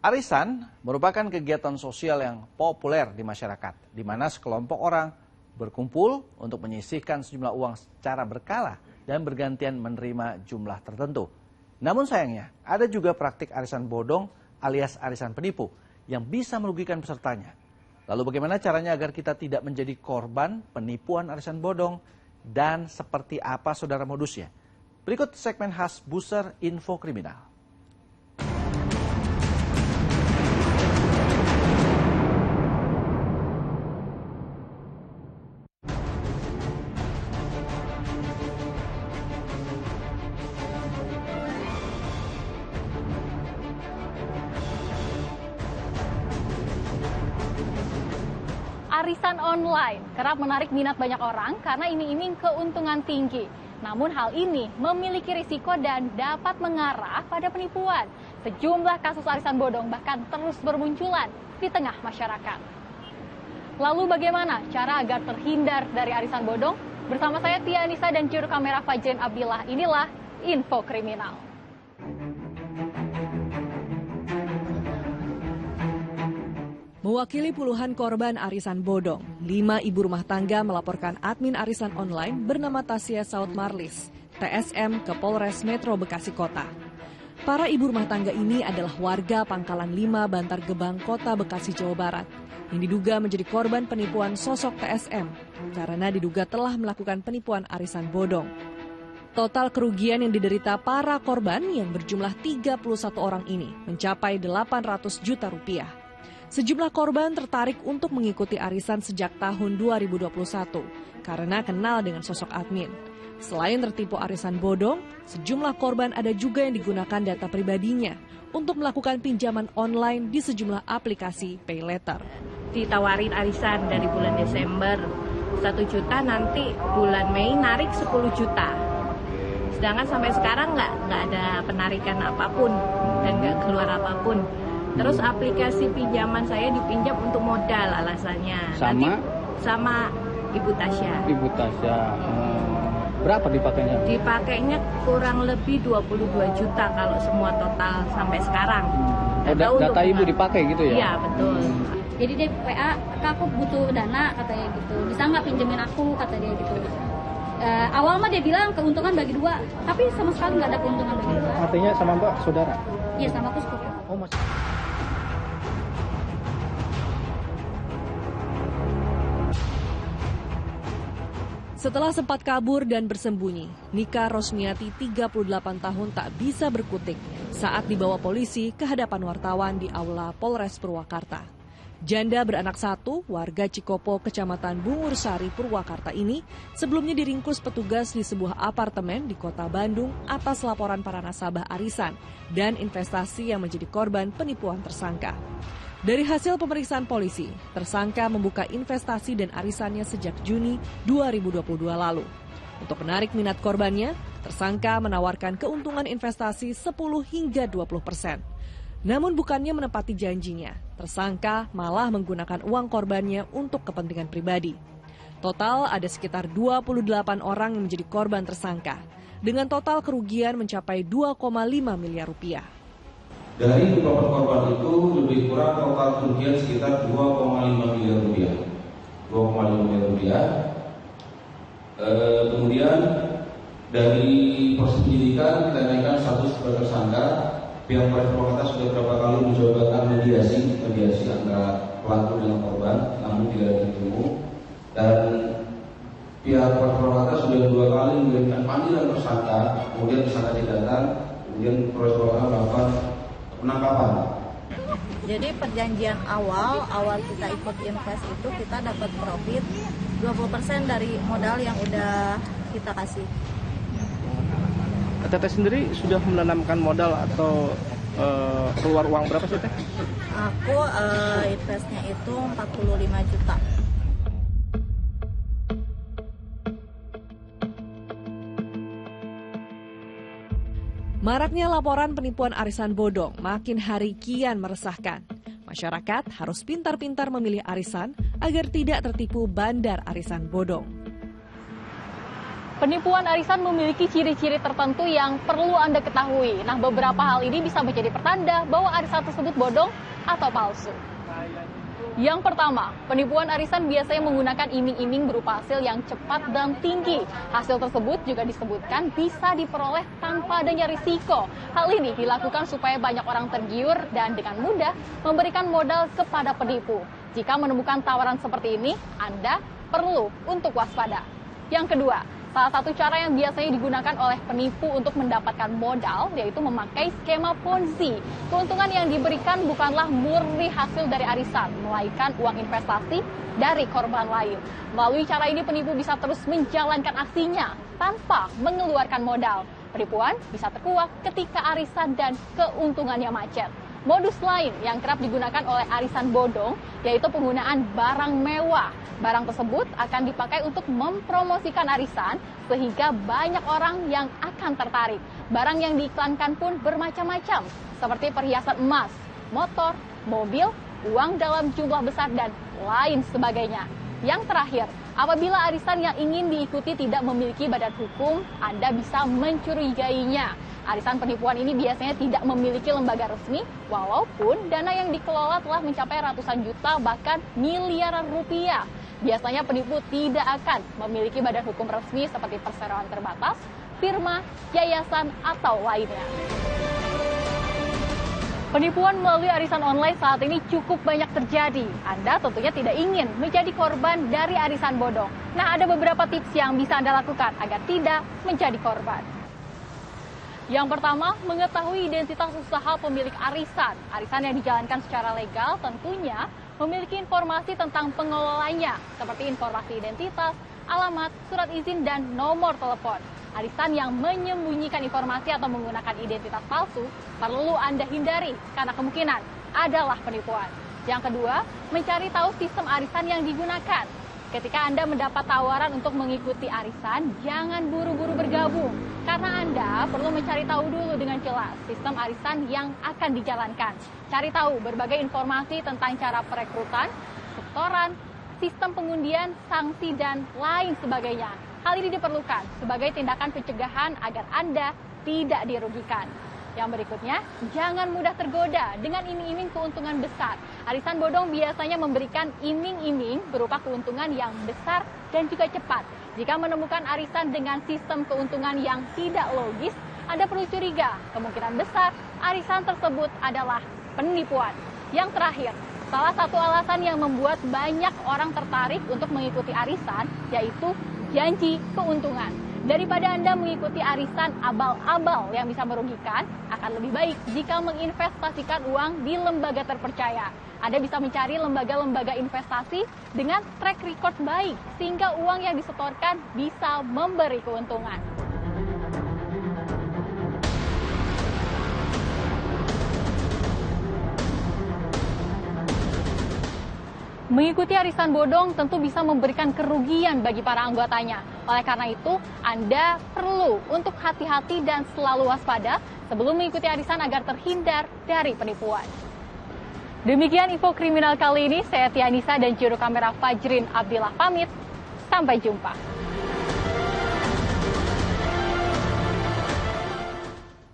Arisan merupakan kegiatan sosial yang populer di masyarakat, di mana sekelompok orang berkumpul untuk menyisihkan sejumlah uang secara berkala dan bergantian menerima jumlah tertentu. Namun sayangnya, ada juga praktik arisan bodong alias arisan penipu yang bisa merugikan pesertanya. Lalu bagaimana caranya agar kita tidak menjadi korban penipuan arisan bodong dan seperti apa saudara modusnya? Berikut segmen khas Buser Info Kriminal. Arisan online kerap menarik minat banyak orang karena iming-iming keuntungan tinggi. Namun hal ini memiliki risiko dan dapat mengarah pada penipuan. Sejumlah kasus arisan bodong bahkan terus bermunculan di tengah masyarakat. Lalu bagaimana cara agar terhindar dari arisan bodong? Bersama saya Tia Anissa dan juru kamera Fajrin Abdillah, inilah Info Kriminal. Mewakili puluhan korban arisan bodong, 5 ibu rumah tangga melaporkan admin arisan online bernama Tasya Saud Marlis, TSM, ke Polres Metro Bekasi Kota. Para ibu rumah tangga ini adalah warga Pangkalan 5, Bantar Gebang, Kota Bekasi, Jawa Barat, yang diduga menjadi korban penipuan sosok TSM karena diduga telah melakukan penipuan arisan bodong. Total kerugian yang diderita para korban yang berjumlah 31 orang ini mencapai 800 juta rupiah. Sejumlah korban tertarik untuk mengikuti arisan sejak tahun 2021 karena kenal dengan sosok admin. Selain tertipu arisan bodong, sejumlah korban ada juga yang digunakan data pribadinya untuk melakukan pinjaman online di sejumlah aplikasi pay later. Ditawarin arisan dari bulan Desember 1 juta, nanti bulan Mei narik 10 juta. Sedangkan sampai sekarang nggak ada penarikan apapun dan nggak keluar apapun. Terus aplikasi pinjaman saya dipinjam untuk modal alasannya. Sama Ibu Tasya. Ibu Tasya. Berapa dipakainya? Dipakainya kurang lebih 22 juta kalau semua total sampai sekarang. Data Ibu dipakai gitu ya? Iya, betul. Jadi dia WA, aku butuh dana katanya gitu. Bisa nggak pinjemin aku, kata dia gitu. Awal mah dia bilang keuntungan bagi 2, tapi sama sekali nggak ada keuntungan bagi 2. Artinya sama Mbak saudara? Iya, sama aku sepupu. Oh, masih. Setelah sempat kabur dan bersembunyi, Nika Rosmiati 38 tahun tak bisa berkutik saat dibawa polisi ke hadapan wartawan di Aula Polres Purwakarta. Janda beranak 1, warga Cikopo, Kecamatan Bungursari, Purwakarta ini sebelumnya diringkus petugas di sebuah apartemen di Kota Bandung atas laporan para nasabah arisan dan investasi yang menjadi korban penipuan tersangka. Dari hasil pemeriksaan polisi, tersangka membuka investasi dan arisannya sejak Juni 2022 lalu. Untuk menarik minat korbannya, tersangka menawarkan keuntungan investasi 10 hingga 20%. Namun bukannya menepati janjinya, tersangka malah menggunakan uang korbannya untuk kepentingan pribadi. Total ada sekitar 28 orang yang menjadi korban tersangka, dengan total kerugian mencapai 2,5 miliar rupiah. Dari 24 korban itu lebih kurang total kerugian sekitar 2,5 miliar rupiah. 2,5 miliar rupiah. Kemudian dari proses penyidikan kita naikkan status sebagai tersangka. Pihak Polres Purwakarta sudah beberapa kali mencoba mediasi antara pelaku dengan korban, namun tidak ketemu. Dan pihak Polres Purwakarta sudah 2 kali memberikan panggilan tersangka, kemudian tersangka tidak datang, kemudian Polres Purwakarta melakukan penangkapan. Jadi perjanjian awal kita ikut invest itu kita dapat profit 20% dari modal yang udah kita kasih. Teteh sendiri sudah menanamkan modal atau keluar uang berapa sih Teh? Aku investnya itu 45 juta. Maraknya laporan penipuan arisan bodong makin hari kian meresahkan. Masyarakat harus pintar-pintar memilih arisan agar tidak tertipu bandar arisan bodong. Penipuan arisan memiliki ciri-ciri tertentu yang perlu Anda ketahui. Nah, beberapa hal ini bisa menjadi pertanda bahwa arisan tersebut bodong atau palsu. Yang pertama, penipuan arisan biasanya menggunakan iming-iming berupa hasil yang cepat dan tinggi. Hasil tersebut juga disebutkan bisa diperoleh tanpa adanya risiko. Hal ini dilakukan supaya banyak orang tergiur dan dengan mudah memberikan modal kepada penipu. Jika menemukan tawaran seperti ini, Anda perlu untuk waspada. Yang kedua, salah satu cara yang biasanya digunakan oleh penipu untuk mendapatkan modal yaitu memakai skema Ponzi. Keuntungan yang diberikan bukanlah murni hasil dari arisan, melainkan uang investasi dari korban lain. Melalui cara ini penipu bisa terus menjalankan aksinya tanpa mengeluarkan modal. Penipuan bisa terkuak ketika arisan dan keuntungannya macet. Modus lain yang kerap digunakan oleh arisan bodong yaitu penggunaan barang mewah. Barang tersebut akan dipakai untuk mempromosikan arisan sehingga banyak orang yang akan tertarik. Barang yang diiklankan pun bermacam-macam seperti perhiasan emas, motor, mobil, uang dalam jumlah besar dan lain sebagainya. Yang terakhir, apabila arisan yang ingin diikuti tidak memiliki badan hukum, Anda bisa mencurigainya. Arisan penipuan ini biasanya tidak memiliki lembaga resmi, walaupun dana yang dikelola telah mencapai ratusan juta bahkan miliaran rupiah. Biasanya penipu tidak akan memiliki badan hukum resmi seperti perseroan terbatas, firma, yayasan, atau lainnya. Penipuan melalui arisan online saat ini cukup banyak terjadi. Anda tentunya tidak ingin menjadi korban dari arisan bodong. Nah, ada beberapa tips yang bisa Anda lakukan agar tidak menjadi korban. Yang pertama, mengetahui identitas usaha pemilik arisan. Arisan yang dijalankan secara legal tentunya memiliki informasi tentang pengelolanya, seperti informasi identitas, alamat, surat izin, dan nomor telepon. Arisan yang menyembunyikan informasi atau menggunakan identitas palsu perlu Anda hindari karena kemungkinan adalah penipuan. Yang kedua, mencari tahu sistem arisan yang digunakan. Ketika Anda mendapat tawaran untuk mengikuti arisan, jangan buru-buru bergabung. Karena Anda perlu mencari tahu dulu dengan jelas sistem arisan yang akan dijalankan. Cari tahu berbagai informasi tentang cara perekrutan, setoran, sistem pengundian, sanksi, dan lain sebagainya. Hal ini diperlukan sebagai tindakan pencegahan agar Anda tidak dirugikan. Yang berikutnya, jangan mudah tergoda dengan iming-iming keuntungan besar. Arisan bodong biasanya memberikan iming-iming berupa keuntungan yang besar dan juga cepat. Jika menemukan arisan dengan sistem keuntungan yang tidak logis, Anda perlu curiga. Kemungkinan besar arisan tersebut adalah penipuan. Yang terakhir, salah satu alasan yang membuat banyak orang tertarik untuk mengikuti arisan yaitu janji keuntungan. Daripada Anda mengikuti arisan abal-abal yang bisa merugikan, akan lebih baik jika menginvestasikan uang di lembaga terpercaya. Anda bisa mencari lembaga-lembaga investasi dengan track record baik, sehingga uang yang disetorkan bisa memberi keuntungan. Mengikuti arisan bodong tentu bisa memberikan kerugian bagi para anggotanya. Oleh karena itu, Anda perlu untuk hati-hati dan selalu waspada sebelum mengikuti arisan agar terhindar dari penipuan. Demikian info kriminal kali ini, saya Tianisa dan juru kamera Fajrin Abdillah pamit. Sampai jumpa.